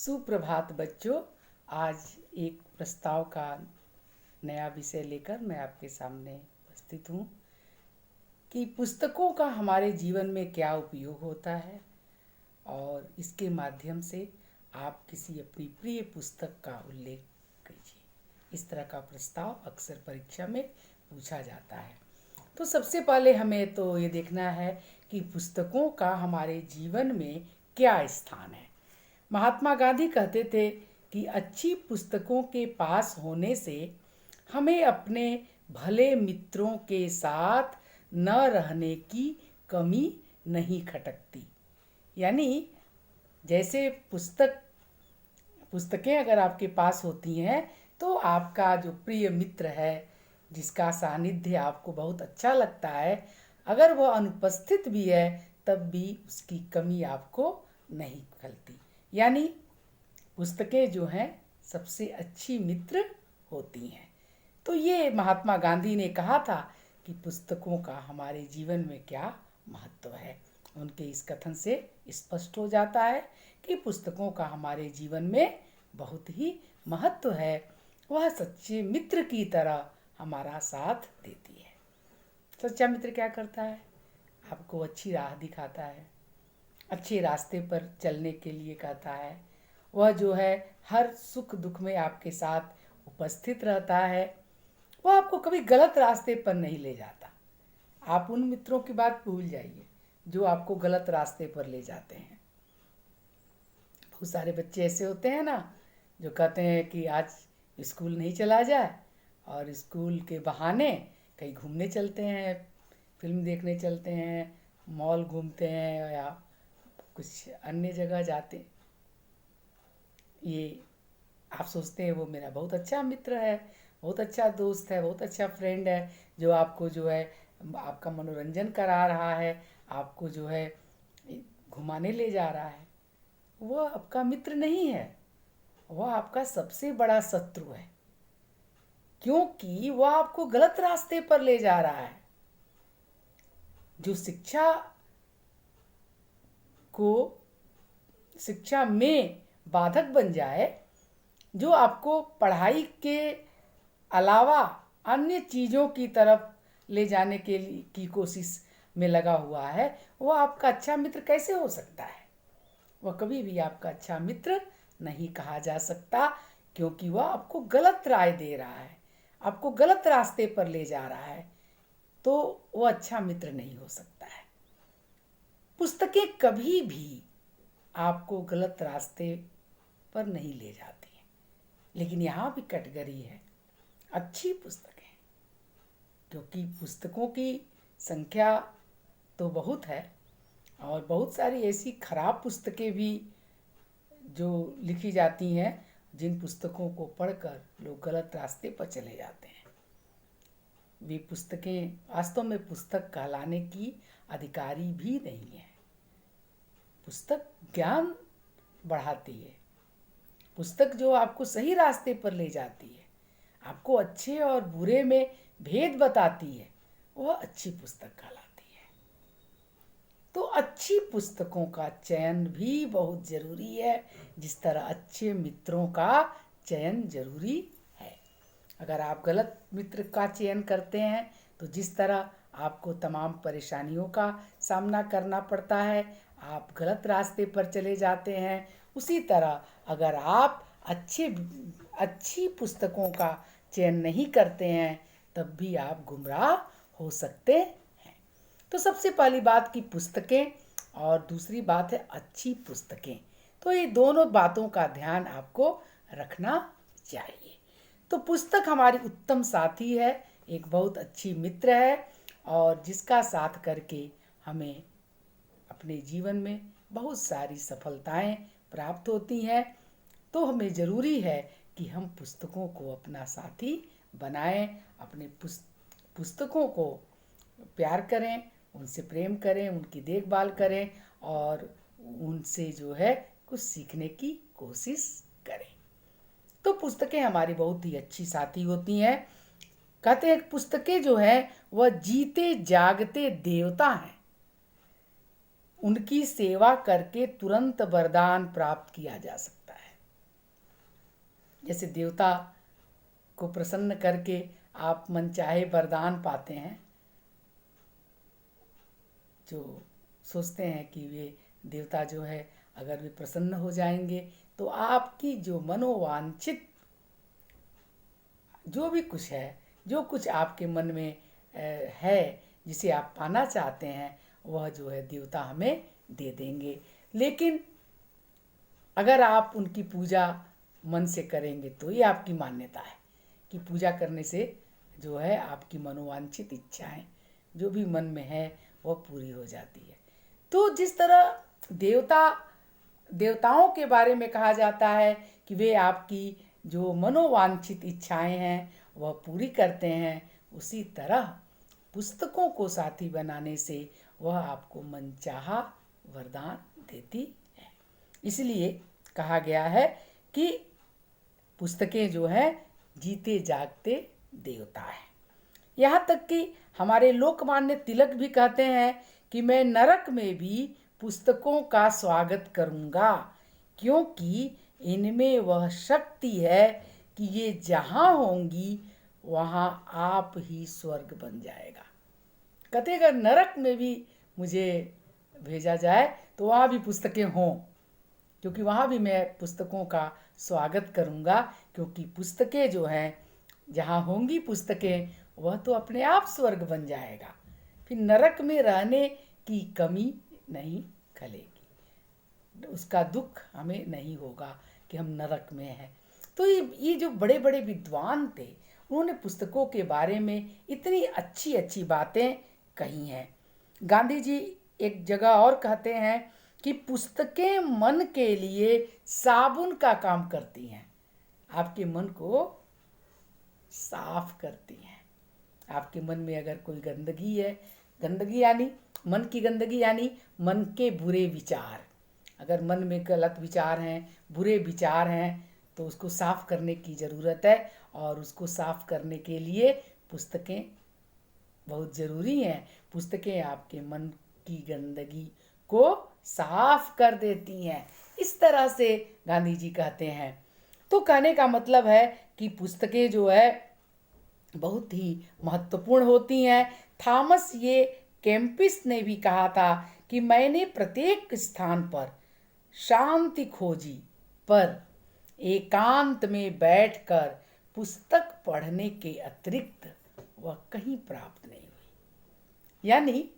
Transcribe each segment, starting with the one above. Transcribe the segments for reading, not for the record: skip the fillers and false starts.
सुप्रभात बच्चों। आज एक प्रस्ताव का नया विषय लेकर मैं आपके सामने उपस्थित हूँ कि पुस्तकों का हमारे जीवन में क्या उपयोग होता है और इसके माध्यम से आप किसी अपनी प्रिय पुस्तक का उल्लेख कीजिए। इस तरह का प्रस्ताव अक्सर परीक्षा में पूछा जाता है। तो सबसे पहले हमें तो ये देखना है कि पुस्तकों का हमारे जीवन में क्या स्थान है। महात्मा गांधी कहते थे कि अच्छी पुस्तकों के पास होने से हमें अपने भले मित्रों के साथ न रहने की कमी नहीं खटकती। यानी जैसे पुस्तकें अगर आपके पास होती हैं तो आपका जो प्रिय मित्र है, जिसका सानिध्य आपको बहुत अच्छा लगता है, अगर वह अनुपस्थित भी है तब भी उसकी कमी आपको नहीं खलती। यानी पुस्तकें जो हैं सबसे अच्छी मित्र होती हैं। तो ये महात्मा गांधी ने कहा था कि पुस्तकों का हमारे जीवन में क्या महत्व है। उनके इस कथन से स्पष्ट हो जाता है कि पुस्तकों का हमारे जीवन में बहुत ही महत्व है। वह सच्चे मित्र की तरह हमारा साथ देती है। सच्चा मित्र क्या करता है? आपको अच्छी राह दिखाता है, अच्छे रास्ते पर चलने के लिए कहता है। वह जो है हर सुख दुख में आपके साथ उपस्थित रहता है। वह आपको कभी गलत रास्ते पर नहीं ले जाता। आप उन मित्रों की बात भूल जाइए जो आपको गलत रास्ते पर ले जाते हैं। बहुत सारे बच्चे ऐसे होते हैं ना, जो कहते हैं कि आज स्कूल नहीं चला जाए और स्कूल के बहाने कहीं घूमने चलते हैं, फिल्म देखने चलते हैं, मॉल घूमते हैं या कुछ अन्य जगह जाते। ये आप सोचते हैं वो मेरा बहुत अच्छा मित्र है, बहुत अच्छा दोस्त है, बहुत अच्छा फ्रेंड है, जो आपको जो है आपका मनोरंजन करा रहा है, आपको जो है घुमाने ले जा रहा है। वह आपका मित्र नहीं है, वह आपका सबसे बड़ा शत्रु है, क्योंकि वह आपको गलत रास्ते पर ले जा रहा है। जो शिक्षा में बाधक बन जाए, जो आपको पढ़ाई के अलावा अन्य चीज़ों की तरफ ले जाने के लिए की कोशिश में लगा हुआ है, वह आपका अच्छा मित्र कैसे हो सकता है? वह कभी भी आपका अच्छा मित्र नहीं कहा जा सकता, क्योंकि वह आपको गलत राय दे रहा है, आपको गलत रास्ते पर ले जा रहा है। तो वह अच्छा मित्र नहीं हो सकता है। पुस्तकें कभी भी आपको गलत रास्ते पर नहीं ले जाती हैं, लेकिन यहाँ भी कैटेगरी है अच्छी पुस्तकें, क्योंकि पुस्तकों की संख्या तो बहुत है और बहुत सारी ऐसी खराब पुस्तकें भी जो लिखी जाती हैं, जिन पुस्तकों को पढ़कर लोग गलत रास्ते पर चले जाते हैं। वे पुस्तकें वास्तव में पुस्तक कहलाने की अधिकारी भी नहीं है। पुस्तक ज्ञान बढ़ाती है, पुस्तक जो आपको सही रास्ते पर ले जाती है, आपको अच्छे और बुरे में भेद बताती है, वह अच्छी पुस्तक कहलाती है। तो अच्छी पुस्तकों का चयन भी बहुत ज़रूरी है, जिस तरह अच्छे मित्रों का चयन जरूरी है। अगर आप गलत मित्र का चयन करते हैं तो जिस तरह आपको तमाम परेशानियों का सामना करना पड़ता है, आप गलत रास्ते पर चले जाते हैं, उसी तरह अगर आप अच्छी पुस्तकों का चयन नहीं करते हैं तब भी आप गुमराह हो सकते हैं। तो सबसे पहली बात कि पुस्तकें, और दूसरी बात है अच्छी पुस्तकें। तो ये दोनों बातों का ध्यान आपको रखना चाहिए। तो पुस्तक हमारी उत्तम साथी है, एक बहुत अच्छी मित्र है, और जिसका साथ करके हमें अपने जीवन में बहुत सारी सफलताएं प्राप्त होती हैं। तो हमें ज़रूरी है कि हम पुस्तकों को अपना साथी बनाएं, अपने पुस्तकों को प्यार करें, उनसे प्रेम करें, उनकी देखभाल करें और उनसे जो है कुछ सीखने की कोशिश करें। तो पुस्तकें हमारी बहुत ही अच्छी साथी होती हैं। कहते हैं पुस्तकें जो हैं वह जीते जागते देवता हैं, उनकी सेवा करके तुरंत वरदान प्राप्त किया जा सकता है। जैसे देवता को प्रसन्न करके आप मनचाहे वरदान पाते हैं, जो सोचते हैं कि वे देवता जो है अगर वे प्रसन्न हो जाएंगे तो आपकी जो मनोवांछित जो भी कुछ है, जो कुछ आपके मन में है, जिसे आप पाना चाहते हैं, वह जो है देवता हमें दे देंगे। लेकिन अगर आप उनकी पूजा मन से करेंगे तो ये आपकी मान्यता है कि पूजा करने से जो है आपकी मनोवांछित इच्छाएं जो भी मन में है वह पूरी हो जाती है। तो जिस तरह देवताओं के बारे में कहा जाता है कि वे आपकी जो मनोवांछित इच्छाएं हैं वह पूरी करते हैं, उसी तरह पुस्तकों को साथी बनाने से वह आपको मनचाहा वरदान देती है। इसलिए कहा गया है कि पुस्तकें जो हैं जीते जागते देवता हैं। यहाँ तक कि हमारे लोकमान्य तिलक भी कहते हैं कि मैं नरक में भी पुस्तकों का स्वागत करूँगा, क्योंकि इनमें वह शक्ति है कि ये जहाँ होंगी वहाँ आप ही स्वर्ग बन जाएगा। कहते अगर नरक में भी मुझे भेजा जाए तो वहाँ भी पुस्तकें हों, क्योंकि वहाँ भी मैं पुस्तकों का स्वागत करूँगा, क्योंकि पुस्तकें जो हैं जहाँ होंगी पुस्तकें वह तो अपने आप स्वर्ग बन जाएगा, फिर नरक में रहने की कमी नहीं खलेगी, उसका दुख हमें नहीं होगा कि हम नरक में हैं। तो ये जो बड़े बड़े विद्वान थे उन्होंने पुस्तकों के बारे में इतनी अच्छी अच्छी बातें कही हैं। गांधी जी एक जगह और कहते हैं कि पुस्तकें मन के लिए साबुन का काम करती हैं, आपके मन को साफ करती हैं। आपके मन में अगर कोई गंदगी है, गंदगी यानी मन की गंदगी यानी मन के बुरे विचार, अगर मन में गलत विचार हैं, बुरे विचार हैं, तो उसको साफ करने की ज़रूरत है। और उसको साफ करने के लिए पुस्तकें बहुत ज़रूरी हैं। पुस्तकें आपके मन की गंदगी को साफ कर देती हैं, इस तरह से गांधी जी कहते हैं। तो कहने का मतलब है कि पुस्तकें जो है बहुत ही महत्वपूर्ण होती हैं। थॉमस ये केम्पिस ने भी कहा था कि मैंने प्रत्येक स्थान पर शांति खोजी, पर एकांत में बैठकर पुस्तक पढ़ने के अतिरिक्त वह कहीं प्राप्त नहीं हुई। यानी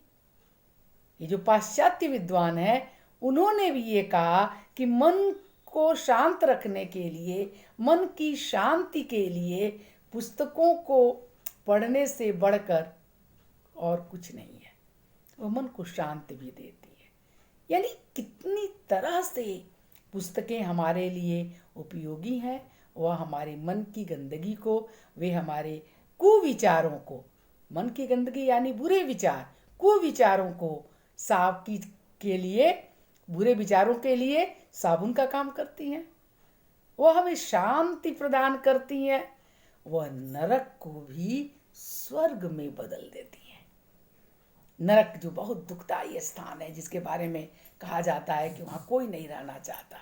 ये जो पाश्चात्य विद्वान हैं उन्होंने भी ये कहा कि मन को शांत रखने के लिए, मन की शांति के लिए पुस्तकों को पढ़ने से बढ़कर और कुछ नहीं है, वह मन को शांति भी देती है। यानी कितनी तरह से पुस्तकें हमारे लिए उपयोगी हैं। वह हमारे मन की गंदगी को, वे हमारे कुविचारों को, मन की गंदगी यानी बुरे विचार, कुविचारों को साफ के लिए, बुरे विचारों के लिए साबुन का काम करती हैं। वह हमें शांति प्रदान करती हैं। वह नरक को भी स्वर्ग में बदल देती हैं। नरक जो बहुत दुखदाई स्थान है, जिसके बारे में कहा जाता है कि वहाँ कोई नहीं रहना चाहता,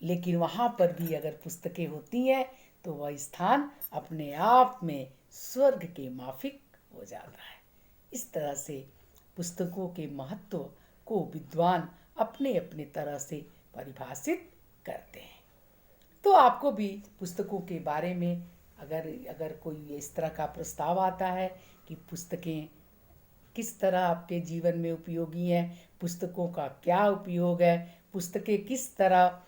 लेकिन वहाँ पर भी अगर पुस्तकें होती हैं तो वह स्थान अपने आप में स्वर्ग के माफिक हो जाता है। इस तरह से पुस्तकों के महत्व को विद्वान अपने अपने तरह से परिभाषित करते हैं। तो आपको भी पुस्तकों के बारे में अगर कोई इस तरह का प्रस्ताव आता है कि पुस्तकें किस तरह आपके जीवन में उपयोगी हैं, पुस्तकों का क्या उपयोग है, पुस्तकें किस तरह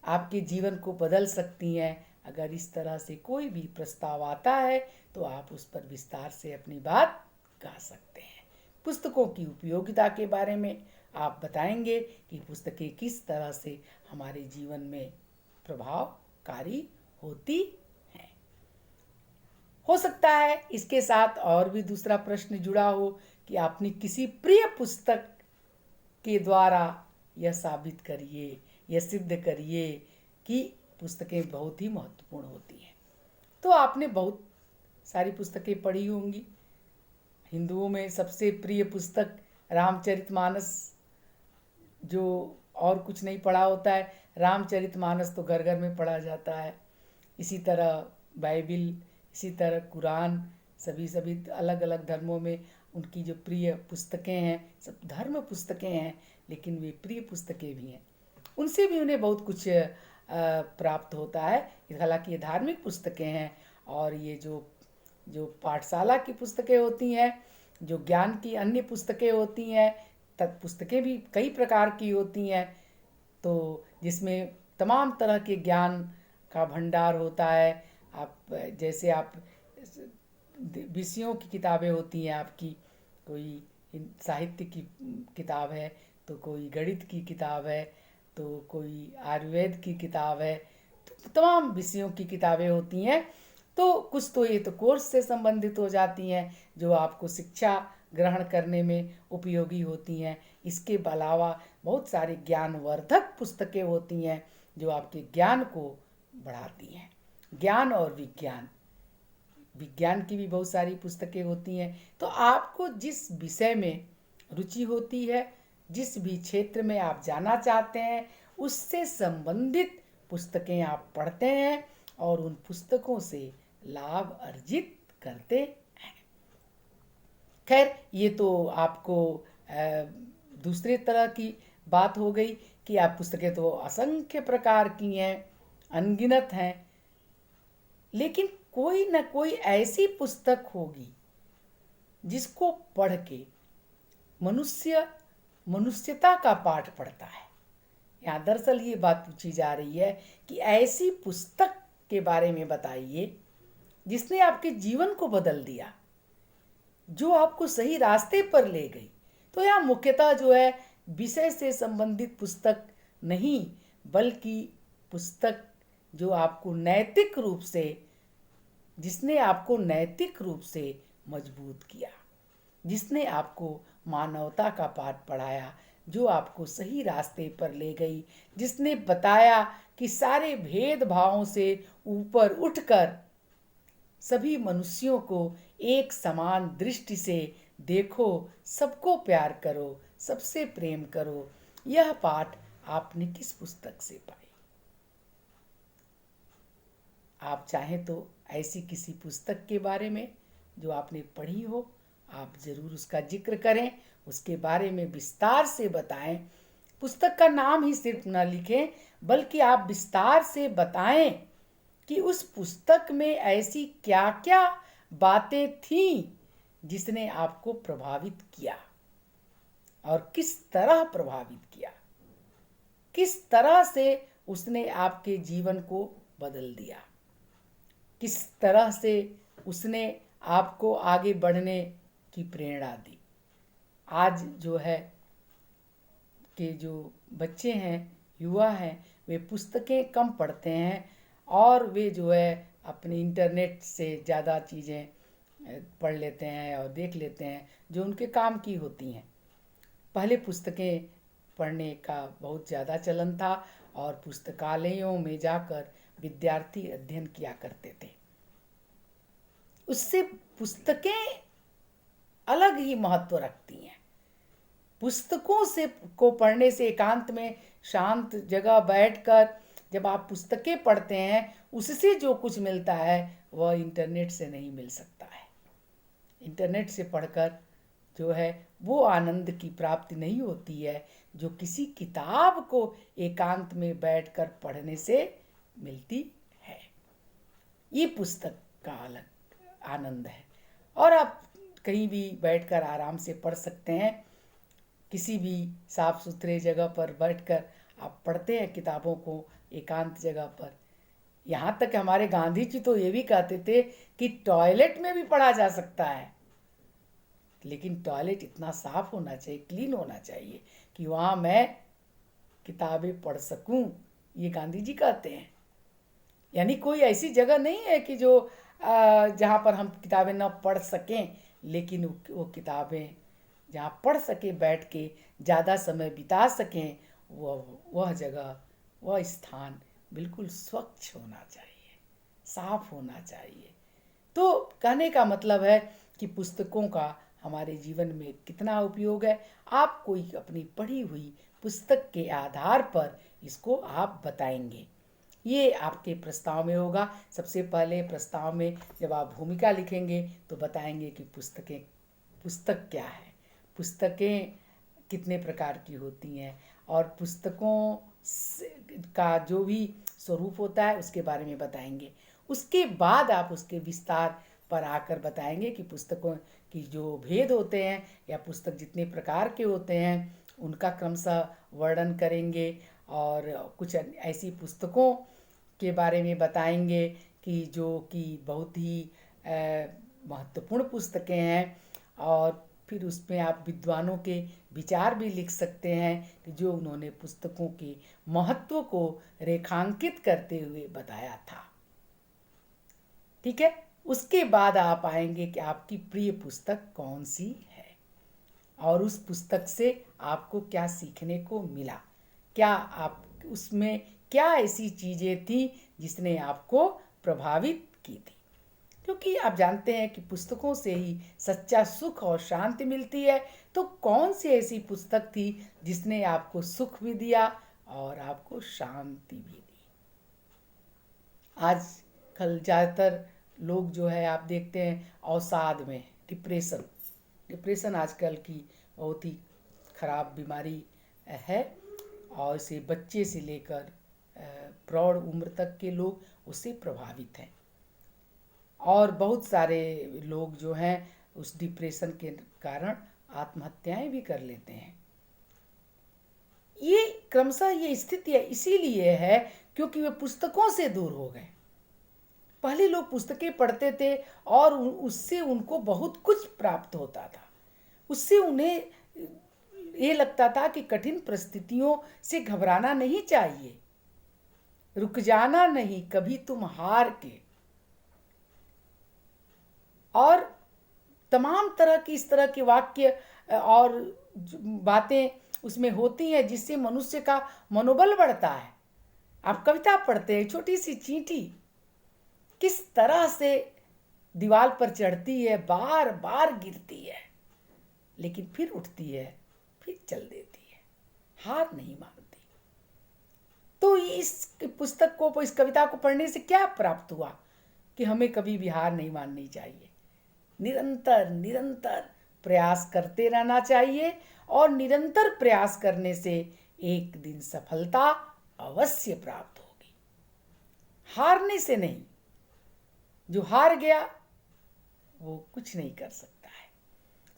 आपके जीवन को बदल सकती हैं, अगर इस तरह से कोई भी प्रस्ताव आता है तो आप उस पर विस्तार से अपनी बात कह सकते हैं। पुस्तकों की उपयोगिता के बारे में आप बताएंगे कि पुस्तकें किस तरह से हमारे जीवन में प्रभावकारी होती हैं। हो सकता है इसके साथ और भी दूसरा प्रश्न जुड़ा हो कि आपने किसी प्रिय पुस्तक के द्वारा यह साबित करिए, यह सिद्ध करिए कि पुस्तकें बहुत ही महत्वपूर्ण होती हैं। तो आपने बहुत सारी पुस्तकें पढ़ी होंगी। हिंदुओं में सबसे प्रिय पुस्तक रामचरितमानस, जो और कुछ नहीं पढ़ा होता है, रामचरितमानस तो घर घर में पढ़ा जाता है, इसी तरह बाइबिल, इसी तरह कुरान, सभी सभी अलग अलग धर्मों में उनकी जो प्रिय पुस्तकें हैं, सब धर्म पुस्तकें हैं लेकिन वे प्रिय पुस्तकें भी हैं। उनसे भी उन्हें बहुत कुछ प्राप्त होता है। हालांकि ये धार्मिक पुस्तकें हैं और ये जो जो पाठशाला की पुस्तकें होती हैं, जो ज्ञान की अन्य पुस्तकें होती हैं, तत् पुस्तकें भी कई प्रकार की होती हैं, तो जिसमें तमाम तरह के ज्ञान का भंडार होता है। आप जैसे आप विषयों की किताबें होती हैं, आपकी कोई साहित्य की किताब है, तो कोई गणित की किताब है, तो कोई आयुर्वेद की किताब है, तो तमाम विषयों की किताबें होती हैं। तो कुछ तो ये तो कोर्स से संबंधित हो जाती हैं जो आपको शिक्षा ग्रहण करने में उपयोगी होती हैं। इसके अलावा बहुत सारी ज्ञानवर्धक पुस्तकें होती हैं जो आपके ज्ञान को बढ़ाती हैं। ज्ञान और विज्ञान, विज्ञान की भी बहुत सारी पुस्तकें होती हैं। तो आपको जिस विषय में रुचि होती है, जिस भी क्षेत्र में आप जाना चाहते हैं, उससे संबंधित पुस्तकें आप पढ़ते हैं और उन पुस्तकों से लाभ अर्जित करते हैं। खैर, ये तो आपको दूसरे तरह की बात हो गई कि आप पुस्तकें तो असंख्य प्रकार की हैं, अनगिनत हैं, लेकिन कोई न कोई ऐसी पुस्तक होगी जिसको पढ़ के मनुष्य मनुष्यता का पाठ पढ़ता है। यहाँ दरअसल ये बात पूछी जा रही है कि ऐसी पुस्तक के बारे में बताइए जिसने आपके जीवन को बदल दिया, जो आपको सही रास्ते पर ले गई। तो यहाँ मुख्यतः जो है विषय से संबंधित पुस्तक नहीं, बल्कि पुस्तक जो आपको नैतिक रूप से, जिसने आपको नैतिक रूप से मजबूत किया, जिसने आपको मानवता का पाठ पढ़ाया, जो आपको सही रास्ते पर ले गई, जिसने बताया कि सारे भेदभावों से ऊपर उठकर सभी मनुष्यों को एक समान दृष्टि से देखो, सबको प्यार करो, सबसे प्रेम करो। यह पाठ आपने किस पुस्तक से पाई? आप चाहें तो ऐसी किसी पुस्तक के बारे में जो आपने पढ़ी हो, आप ज़रूर उसका जिक्र करें, उसके बारे में विस्तार से बताएं। पुस्तक का नाम ही सिर्फ न लिखें, बल्कि आप विस्तार से बताएं कि उस पुस्तक में ऐसी क्या क्या बातें थीं जिसने आपको प्रभावित किया और किस तरह प्रभावित किया, किस तरह से उसने आपके जीवन को बदल दिया, किस तरह से उसने आपको आगे बढ़ने की प्रेरणा दी। आज जो है कि जो बच्चे हैं, युवा हैं, वे पुस्तकें कम पढ़ते हैं और वे जो है अपने इंटरनेट से ज़्यादा चीज़ें पढ़ लेते हैं और देख लेते हैं जो उनके काम की होती हैं। पहले पुस्तकें पढ़ने का बहुत ज़्यादा चलन था और पुस्तकालयों में जाकर विद्यार्थी अध्ययन किया करते थे। उससे पुस्तकें अलग ही महत्व रखती हैं। पुस्तकों से को पढ़ने से, एकांत में शांत जगह बैठकर जब आप पुस्तकें पढ़ते हैं, उससे जो कुछ मिलता है वह इंटरनेट से नहीं मिल सकता है। इंटरनेट से पढ़कर जो है वो आनंद की प्राप्ति नहीं होती है जो किसी किताब को एकांत में बैठकर पढ़ने से मिलती है। ये पुस्तक का अलग आनंद है और आप कहीं भी बैठकर आराम से पढ़ सकते हैं। किसी भी साफ सुथरे जगह पर बैठकर आप पढ़ते हैं किताबों को एकांत जगह पर। यहाँ तक हमारे गांधी जी तो ये भी कहते थे कि टॉयलेट में भी पढ़ा जा सकता है, लेकिन टॉयलेट इतना साफ होना चाहिए, क्लीन होना चाहिए कि वहाँ मैं किताबें पढ़ सकूं। ये गांधी जी कहते हैं। यानी कोई ऐसी जगह नहीं है कि जो जहाँ पर हम किताबें न पढ़ सकें, लेकिन वो किताबें जहाँ पढ़ सके, बैठ के ज़्यादा समय बिता सकें, वह जगह, वह स्थान बिल्कुल स्वच्छ होना चाहिए, साफ होना चाहिए। तो कहने का मतलब है कि पुस्तकों का हमारे जीवन में कितना उपयोग है। आप कोई अपनी पढ़ी हुई पुस्तक के आधार पर इसको आप बताएंगे। ये आपके प्रस्ताव में होगा। सबसे पहले प्रस्ताव में जब आप भूमिका लिखेंगे तो बताएंगे कि पुस्तक क्या है, पुस्तकें कितने प्रकार की होती हैं, और पुस्तकों का जो भी स्वरूप होता है उसके बारे में बताएंगे। उसके बाद आप उसके विस्तार पर आकर बताएंगे कि पुस्तकों की जो भेद होते हैं या पुस्तक जितने प्रकार के होते हैं उनका क्रमशः वर्णन करेंगे, और कुछ ऐसी पुस्तकों के बारे में बताएंगे कि जो कि बहुत ही महत्वपूर्ण पुस्तकें हैं, और फिर उसमें आप विद्वानों के विचार भी लिख सकते हैं कि जो उन्होंने पुस्तकों के महत्व को रेखांकित करते हुए बताया था। ठीक है। उसके बाद आप आएंगे कि आपकी प्रिय पुस्तक कौन सी है और उस पुस्तक से आपको क्या सीखने को मिला, क्या आप उसमें क्या ऐसी चीज़ें थी जिसने आपको प्रभावित की थी। क्योंकि आप जानते हैं कि पुस्तकों से ही सच्चा सुख और शांति मिलती है। तो कौन सी ऐसी पुस्तक थी जिसने आपको सुख भी दिया और आपको शांति भी दी। आज कल ज़्यादातर लोग जो है आप देखते हैं अवसाद में, डिप्रेशन आजकल की बहुत ही खराब बीमारी है, और इसे बच्चे से लेकर प्रौढ़ उम्र तक के लोग उससे प्रभावित हैं, और बहुत सारे लोग जो हैं उस डिप्रेशन के कारण आत्महत्याएं भी कर लेते हैं। ये क्रमशः ये स्थिति इसीलिए है क्योंकि वे पुस्तकों से दूर हो गए। पहले लोग पुस्तकें पढ़ते थे और उससे उनको बहुत कुछ प्राप्त होता था। उससे उन्हें ये लगता था कि कठिन परिस्थितियों से घबराना नहीं चाहिए, रुक जाना नहीं, कभी तुम हार के, और तमाम तरह की इस तरह के वाक्य और बातें उसमें होती हैं जिससे मनुष्य का मनोबल बढ़ता है। आप कविता पढ़ते हैं, छोटी सी चींटी किस तरह से दीवार पर चढ़ती है, बार बार गिरती है, लेकिन फिर उठती है, फिर चल देती है, हार नहीं मानती। तो इस पुस्तक को, इस कविता को पढ़ने से क्या प्राप्त हुआ कि हमें कभी भी हार नहीं माननी चाहिए, निरंतर निरंतर प्रयास करते रहना चाहिए, और निरंतर प्रयास करने से एक दिन सफलता अवश्य प्राप्त होगी, हारने से नहीं। जो हार गया वो कुछ नहीं कर सकता है।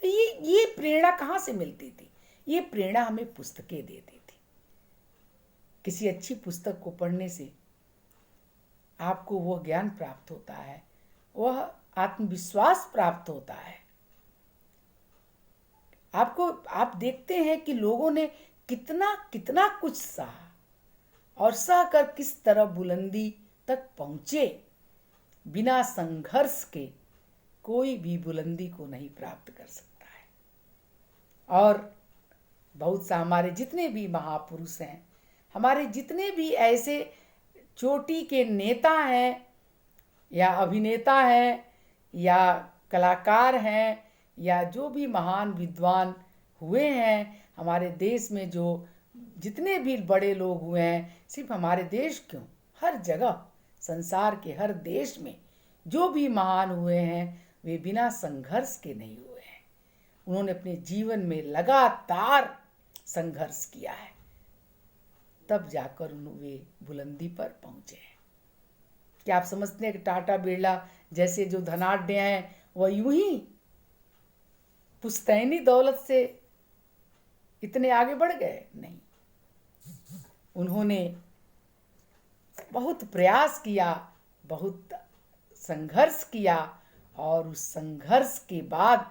तो ये प्रेरणा कहाँ से मिलती थी? ये प्रेरणा हमें पुस्तकें देती थी। किसी अच्छी पुस्तक को पढ़ने से आपको वह ज्ञान प्राप्त होता है, वह आत्मविश्वास प्राप्त होता है। आप देखते हैं कि लोगों ने कितना कितना कुछ सहा और सहकर किस तरह बुलंदी तक पहुंचे। बिना संघर्ष के कोई भी बुलंदी को नहीं प्राप्त कर सकता है। और बहुत सा हमारे जितने भी महापुरुष हैं, हमारे जितने भी ऐसे चोटी के नेता हैं या अभिनेता हैं या कलाकार हैं या जो भी महान विद्वान हुए हैं हमारे देश में, जो जितने भी बड़े लोग हुए हैं, सिर्फ हमारे देश क्यों, हर जगह संसार के हर देश में जो भी महान हुए हैं वे बिना संघर्ष के नहीं हुए हैं। उन्होंने अपने जीवन में लगातार संघर्ष किया है, तब जाकर वे बुलंदी पर पहुंचे हैं। क्या आप समझते हैं कि टाटा बिरला जैसे जो धनाढ्य हैं वह यूं ही पुश्तैनी दौलत से इतने आगे बढ़ गए? नहीं, उन्होंने बहुत प्रयास किया, बहुत संघर्ष किया, और उस संघर्ष के बाद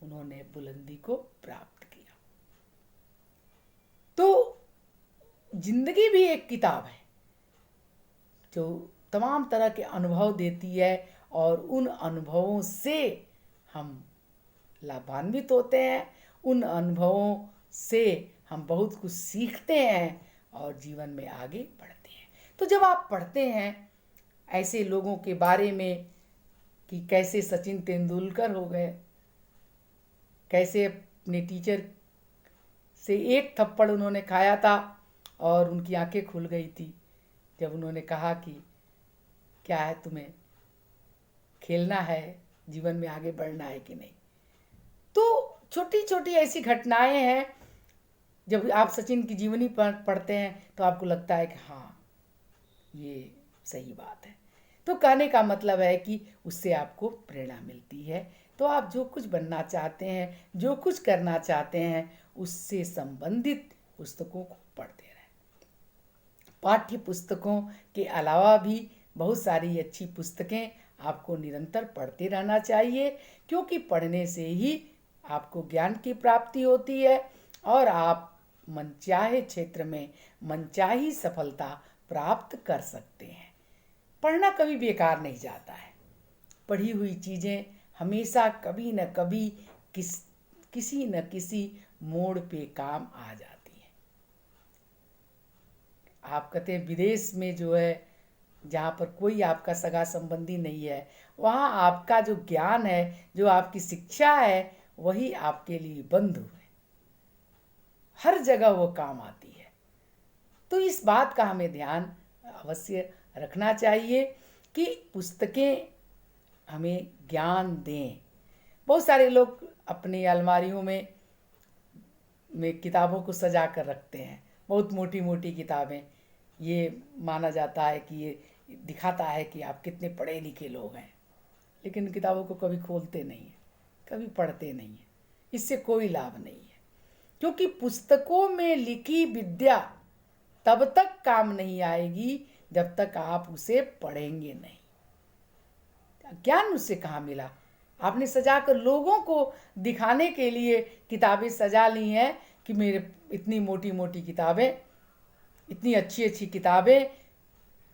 उन्होंने बुलंदी को प्राप्त किया। तो जिंदगी भी एक किताब है जो तमाम तरह के अनुभव देती है, और उन अनुभवों से हम लाभान्वित होते हैं, उन अनुभवों से हम बहुत कुछ सीखते हैं और जीवन में आगे बढ़ते हैं। तो जब आप पढ़ते हैं ऐसे लोगों के बारे में कि कैसे सचिन तेंदुलकर हो गए, कैसे अपने टीचर से एक थप्पड़ उन्होंने खाया था और उनकी आंखें खुल गई थी जब उन्होंने कहा कि क्या है, तुम्हें खेलना है, जीवन में आगे बढ़ना है कि नहीं। तो छोटी छोटी ऐसी घटनाएं हैं, जब आप सचिन की जीवनी पढ़ते हैं तो आपको लगता है कि हाँ, ये सही बात है। तो कहने का मतलब है कि उससे आपको प्रेरणा मिलती है। तो आप जो कुछ बनना चाहते हैं, जो कुछ करना चाहते हैं, उससे संबंधित पुस्तकों को पढ़ते रहें। पाठ्य पुस्तकों के अलावा भी बहुत सारी अच्छी पुस्तकें आपको निरंतर पढ़ते रहना चाहिए, क्योंकि पढ़ने से ही आपको ज्ञान की प्राप्ति होती है और आप मनचाहे क्षेत्र में मनचाही सफलता प्राप्त कर सकते हैं। पढ़ना कभी बेकार नहीं जाता है। पढ़ी हुई चीज़ें हमेशा कभी न कभी किसी न किसी मोड़ पे काम आ जाती हैं। आप कहते हैं विदेश में जो है, जहाँ पर कोई आपका सगा संबंधी नहीं है, वहाँ आपका जो ज्ञान है, जो आपकी शिक्षा है, वही आपके लिए बंधु है। हर जगह वो काम आती है। तो इस बात का हमें ध्यान अवश्य रखना चाहिए कि पुस्तकें हमें ज्ञान दें। बहुत सारे लोग अपनी अलमारियों में किताबों को सजा कर रखते हैं, बहुत मोटी मोटी किताबें। ये माना जाता है कि ये दिखाता है कि आप कितने पढ़े लिखे लोग हैं, लेकिन किताबों को कभी खोलते नहीं हैं, कभी पढ़ते नहीं हैं। इससे कोई लाभ नहीं है, क्योंकि पुस्तकों में लिखी विद्या तब तक काम नहीं आएगी जब तक आप उसे पढ़ेंगे नहीं। ज्ञान उससे कहाँ मिला? आपने सजा कर लोगों को दिखाने के लिए किताबें सजा ली हैं कि मेरे इतनी मोटी मोटी किताबें, इतनी अच्छी अच्छी किताबें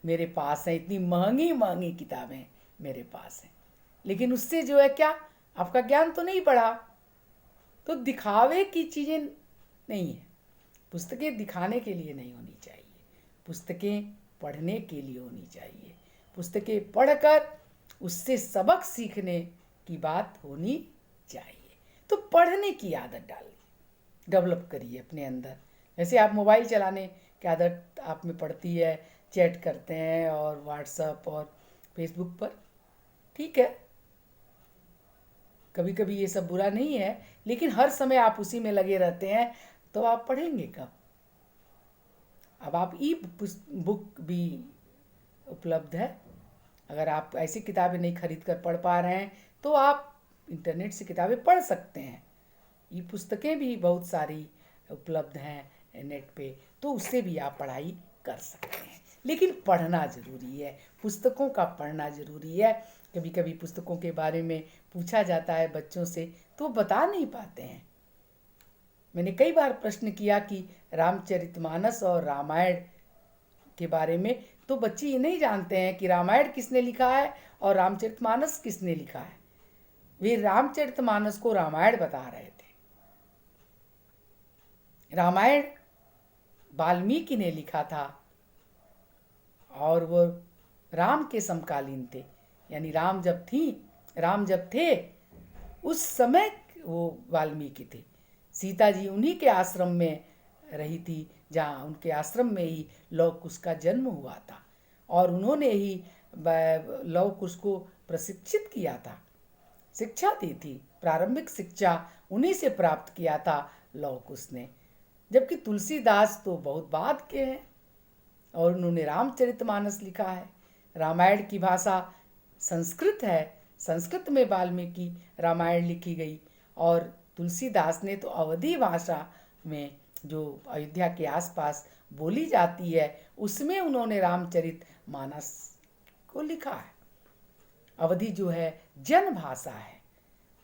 मेरे पास हैं, इतनी महंगी महंगी किताबें मेरे पास हैं। लेकिन उससे जो है क्या, आपका ज्ञान तो नहीं बढ़ा। तो दिखावे की चीज़ें नहीं है। पुस्तकें दिखाने के लिए नहीं होनी चाहिए, पुस्तकें पढ़ने के लिए होनी चाहिए। पुस्तकें पढ़कर उससे सबक सीखने की बात होनी चाहिए। तो पढ़ने की आदत डालिए, डेवलप करिए अपने अंदर। जैसे आप मोबाइल चलाने की आदत आप में पड़ती है, चैट करते हैं और व्हाट्सएप और फेसबुक पर, ठीक है, कभी कभी ये सब बुरा नहीं है, लेकिन हर समय आप उसी में लगे रहते हैं तो आप पढ़ेंगे कब? अब आप ई बुक भी उपलब्ध है। अगर आप ऐसी किताबें नहीं खरीद कर पढ़ पा रहे हैं तो आप इंटरनेट से किताबें पढ़ सकते हैं। ई पुस्तकें भी बहुत सारी उपलब्ध हैं नेट पे, तो उससे भी आप पढ़ाई कर सकते हैं। लेकिन पढ़ना ज़रूरी है, पुस्तकों का पढ़ना ज़रूरी है। कभी कभी पुस्तकों के बारे में पूछा जाता है बच्चों से तो बता नहीं पाते हैं। मैंने कई बार प्रश्न किया कि रामचरितमानस और रामायण के बारे में, तो बच्चे ये नहीं जानते हैं कि रामायण किसने लिखा है और रामचरितमानस किसने लिखा है। वे रामचरितमानस को रामायण बता रहे थे। रामायण वाल्मीकि ने लिखा था और वो राम के समकालीन थे, यानी राम जब थे उस समय वो वाल्मीकि थे। सीता जी उन्हीं के आश्रम में रही थी, जहाँ उनके आश्रम में ही लव कुश का जन्म हुआ था और उन्होंने ही लव कुश को प्रशिक्षित किया था, शिक्षा दी थी। प्रारंभिक शिक्षा उन्हीं से प्राप्त किया था लव कुश ने। जबकि तुलसीदास तो बहुत बाद के हैं और उन्होंने रामचरितमानस लिखा है। रामायण की भाषा संस्कृत है, संस्कृत में वाल्मीकि रामायण लिखी गई और तुलसीदास ने तो अवधी भाषा में, जो अयोध्या के आसपास बोली जाती है, उसमें उन्होंने रामचरितमानस को लिखा है। अवधी जो है जन भाषा है।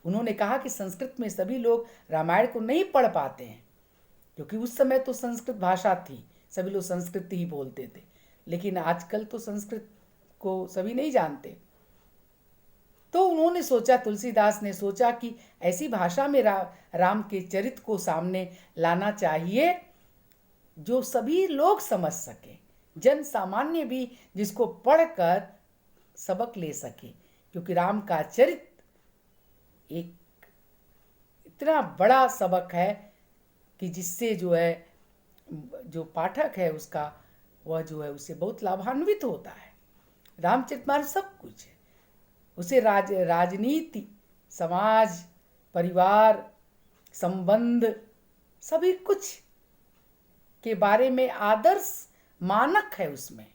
उन्होंने कहा कि संस्कृत में सभी लोग रामायण को नहीं पढ़ पाते हैं, क्योंकि उस समय तो संस्कृत भाषा थी, सभी लोग संस्कृत ही बोलते थे। लेकिन आजकल तो संस्कृत को सभी नहीं जानते। तो उन्होंने सोचा, तुलसीदास ने सोचा कि ऐसी भाषा में राम के चरित्र को सामने लाना चाहिए जो सभी लोग समझ सके, जन सामान्य भी जिसको पढ़कर सबक ले सके। क्योंकि राम का चरित्र एक इतना बड़ा सबक है कि जिससे जो है जो पाठक है उसका, वह जो है उससे बहुत लाभान्वित होता है। रामचरितमानस सब कुछ है, उसे राजनीति, समाज, परिवार, संबंध, सभी कुछ के बारे में आदर्श मानक है उसमें।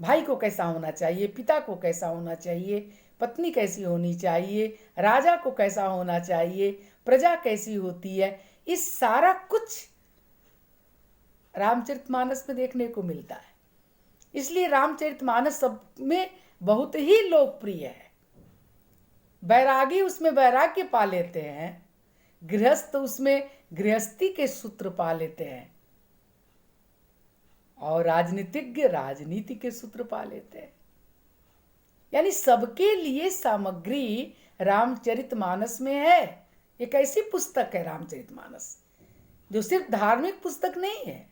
भाई को कैसा होना चाहिए, पिता को कैसा होना चाहिए, पत्नी कैसी होनी चाहिए, राजा को कैसा होना चाहिए, प्रजा कैसी होती है, इस सारा कुछ रामचरितमानस में देखने को मिलता है। इसलिए रामचरितमानस सब में बहुत ही लोकप्रिय है। बैरागी उसमें वैराग्य पा लेते हैं, गृहस्थ उसमें गृहस्थी के सूत्र पा लेते हैं, और राजनीतिज्ञ राजनीति के सूत्र पा लेते हैं। यानी सबके लिए सामग्री रामचरितमानस में है। एक ऐसी पुस्तक है रामचरितमानस जो सिर्फ धार्मिक पुस्तक नहीं है,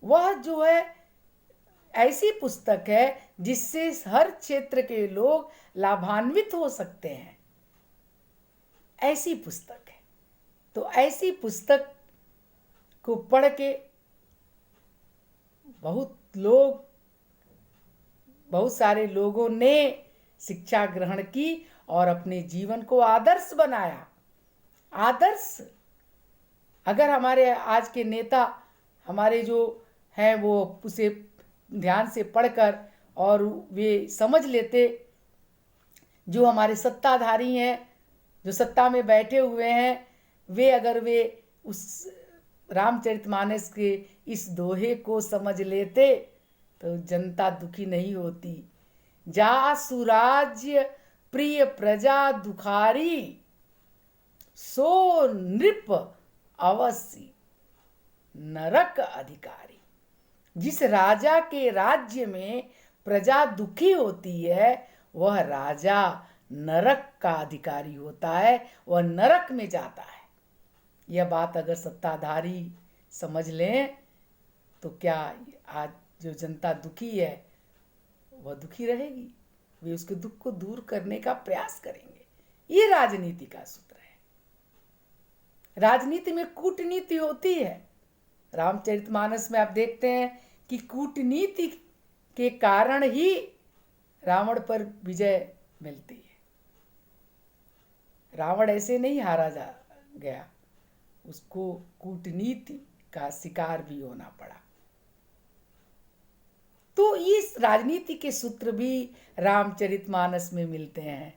वह जो है ऐसी पुस्तक है जिससे हर क्षेत्र के लोग लाभान्वित हो सकते हैं। ऐसी पुस्तक है। तो ऐसी पुस्तक को पढ़ के बहुत सारे लोगों ने शिक्षा ग्रहण की और अपने जीवन को आदर्श बनाया। आदर्श, अगर हमारे आज के नेता हमारे जो हैं वो उसे ध्यान से पढ़कर और वे समझ लेते, जो हमारे सत्ताधारी हैं, जो सत्ता में बैठे हुए हैं, अगर वे उस रामचरितमानस के इस दोहे को समझ लेते तो जनता दुखी नहीं होती। जा सुराज्य प्रिय प्रजा दुखारी, सो नृप अवश्य नरक अधिकारी। जिस राजा के राज्य में प्रजा दुखी होती है वह राजा नरक का अधिकारी होता है, वह नरक में जाता है। यह बात अगर सत्ताधारी समझ लें तो क्या आज जो जनता दुखी है वह दुखी रहेगी, वे उसके दुख को दूर करने का प्रयास करेंगे। ये राजनीति का सूत्र है। राजनीति में कूटनीति होती है। रामचरितमानस में आप देखते हैं कि कूटनीति के कारण ही रावण पर विजय मिलती है। रावण ऐसे नहीं हारा जा गया, उसको कूटनीति का शिकार भी होना पड़ा। तो इस राजनीति के सूत्र भी रामचरितमानस में मिलते हैं।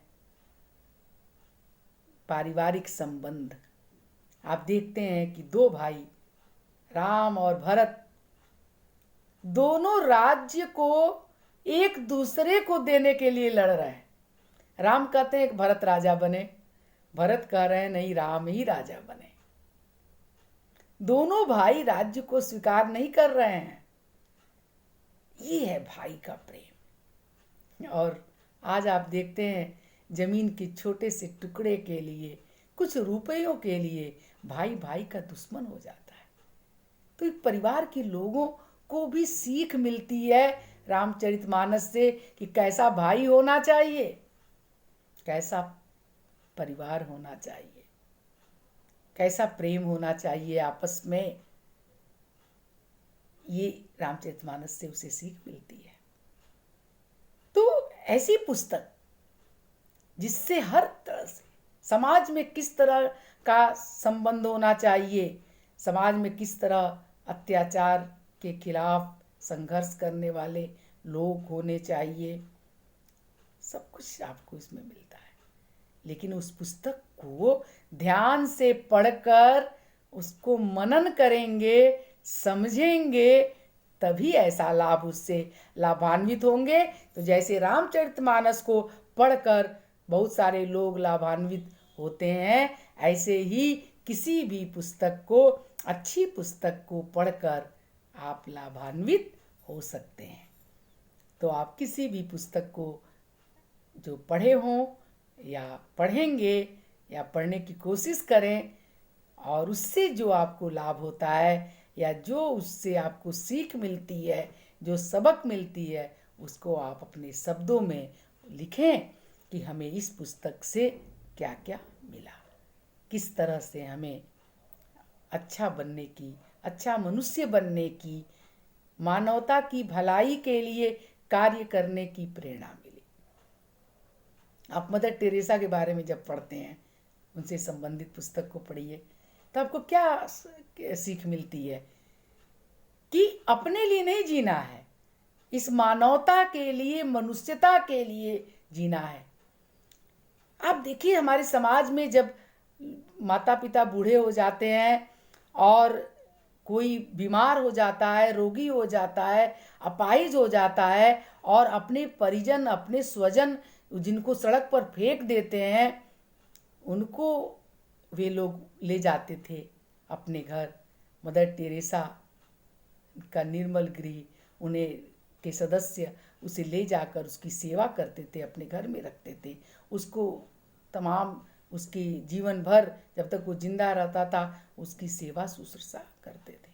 पारिवारिक संबंध, आप देखते हैं कि दो भाई राम और भरत दोनों राज्य को एक दूसरे को देने के लिए लड़ रहे हैं। राम कहते हैं कि भरत राजा बने, भरत कह रहे हैं नहीं, राम ही राजा बने। दोनों भाई राज्य को स्वीकार नहीं कर रहे हैं। ये है भाई का प्रेम। और आज आप देखते हैं जमीन के छोटे से टुकड़े के लिए, कुछ रुपयों के लिए भाई भाई का दुश्मन हो जाता है। तो एक परिवार के लोगों को भी सीख मिलती है रामचरितमानस से कि कैसा भाई होना चाहिए, कैसा परिवार होना चाहिए, कैसा प्रेम होना चाहिए आपस में। ये रामचरितमानस से उसे सीख मिलती है। तो ऐसी पुस्तक जिससे हर तरह से समाज में किस तरह का संबंध होना चाहिए, समाज में किस तरह अत्याचार के खिलाफ संघर्ष करने वाले लोग होने चाहिए, सब कुछ आपको इसमें मिलता है। लेकिन उस पुस्तक को ध्यान से पढ़कर उसको मनन करेंगे, समझेंगे, तभी ऐसा लाभ उससे लाभान्वित होंगे। तो जैसे रामचरितमानस को पढ़कर बहुत सारे लोग लाभान्वित होते हैं, ऐसे ही किसी भी पुस्तक को, अच्छी पुस्तक को पढ़कर आप लाभान्वित हो सकते हैं। तो आप किसी भी पुस्तक को जो पढ़े हों या पढ़ेंगे या पढ़ने की कोशिश करें, और उससे जो आपको लाभ होता है या जो उससे आपको सीख मिलती है, जो सबक मिलती है, उसको आप अपने शब्दों में लिखें कि हमें इस पुस्तक से क्या क्या मिला, किस तरह से हमें अच्छा बनने की, अच्छा मनुष्य बनने की, मानवता की भलाई के लिए कार्य करने की प्रेरणा मिली। आप मदर टेरेसा के बारे में जब पढ़ते हैं, उनसे संबंधित पुस्तक को पढ़िए, तो आपको क्या सीख मिलती है कि अपने लिए नहीं जीना है, इस मानवता के लिए, मनुष्यता के लिए जीना है। आप देखिए हमारे समाज में जब माता पिता बूढ़े हो जाते हैं और कोई बीमार हो जाता है, रोगी हो जाता है, अपाहिज हो जाता है, और अपने परिजन, अपने स्वजन जिनको सड़क पर फेंक देते हैं, उनको वे लोग ले जाते थे अपने घर। मदर टेरेसा का निर्मल गृह, उन्हें के सदस्य उसे ले जाकर उसकी सेवा करते थे, अपने घर में रखते थे उसको, तमाम उसकी जीवन भर जब तक वो जिंदा रहता था उसकी सेवा शुश्रूषा करते थे।